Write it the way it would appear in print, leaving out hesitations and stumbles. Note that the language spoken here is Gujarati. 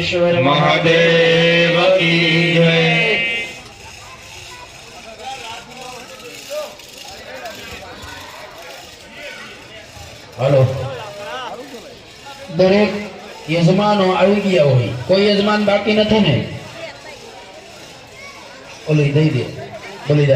सिद्धेश्वर महादेव की जय। हेलो दरेक यजमानो આવી ગયા હોય, કોઈ યજમાન બાકી નથી ને? ઓલી દઈ દે બલિદાન।